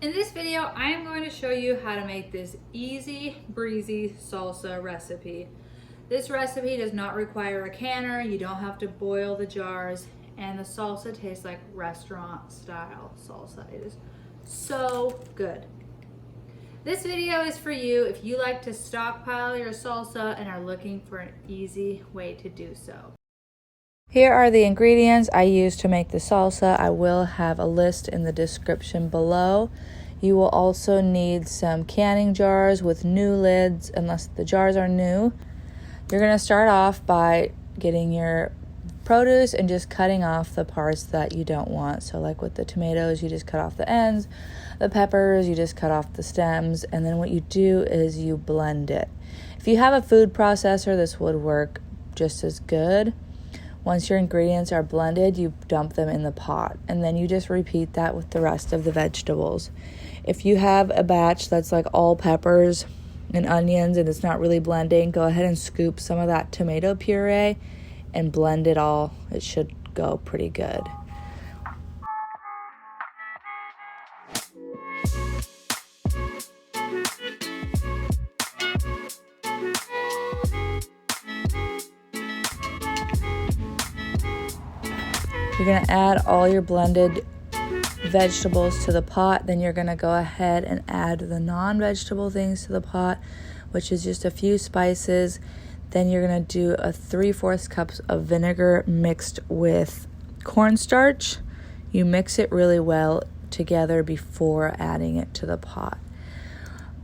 In this video, I am going to show you how to make this easy, breezy salsa recipe. This recipe does not require a canner, you don't have to boil the jars, and the salsa tastes like restaurant style salsa. It is so good. This video is for you if you like to stockpile your salsa and are looking for an easy way to do so. Here are the ingredients I use to make the salsa. I will have a list in the description below. You will also need some canning jars with new lids, unless the jars are new. You're going to start off by getting your produce and just cutting off the parts that you don't want. So like with the tomatoes, you just cut off the ends. The peppers, you just cut off the stems. And then what you do is you blend it. If you have a food processor, this would work just as good. Once your ingredients are blended, you dump them in the pot, and then you just repeat that with the rest of the vegetables. If you have a batch that's like all peppers and onions and it's not really blending, go ahead and scoop some of that tomato puree and blend it all. It should go pretty good. You're going to add all your blended vegetables to the pot. Then you're going to go ahead and add the non-vegetable things to the pot, which is just a few spices. Then you're going to do a 3/4 cups of vinegar mixed with cornstarch. You mix it really well together before adding it to the pot.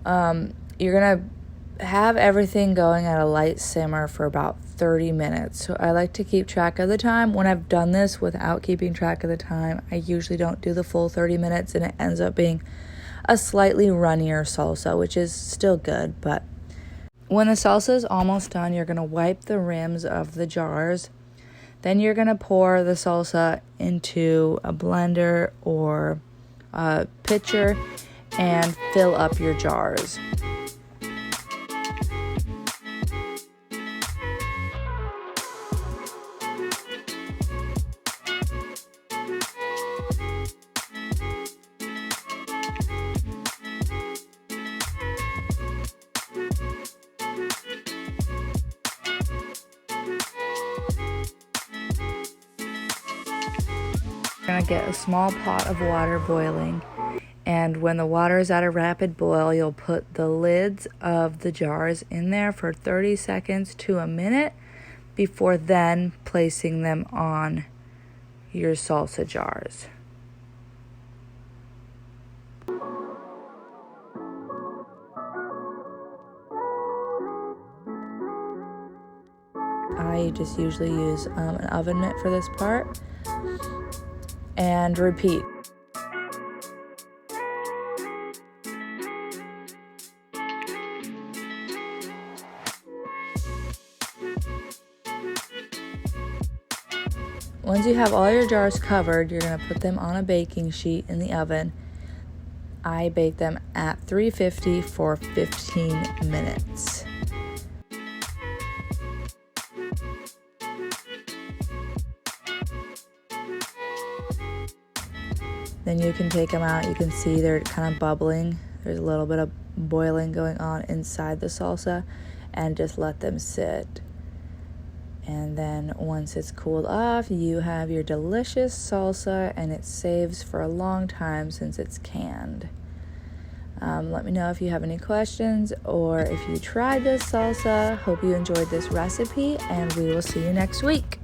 You're going to have everything going at a light simmer for about 30 minutes. So I like to keep track of the time. When I've done this without keeping track of the time, I usually don't do the full 30 minutes and it ends up being a slightly runnier salsa, which is still good. But when the salsa is almost done, you're going to wipe the rims of the jars. Then you're going to pour the salsa into a blender or a pitcher and fill up your jars. You're going to get a small pot of water boiling, and when the water is at a rapid boil, you'll put the lids of the jars in there for 30 seconds to a minute before then placing them on your salsa jars. I just usually use an oven mitt for this part. And repeat. Once you have all your jars covered, you're going to put them on a baking sheet in the oven. I bake them at 350 for 15 minutes. Then you can take them out. You can see they're kind of bubbling. There's a little bit of boiling going on inside the salsa, and just let them sit. And then once it's cooled off, you have your delicious salsa, and it saves for a long time since it's canned. Let me know if you have any questions or if you tried this salsa. Hope you enjoyed this recipe, and we will see you next week.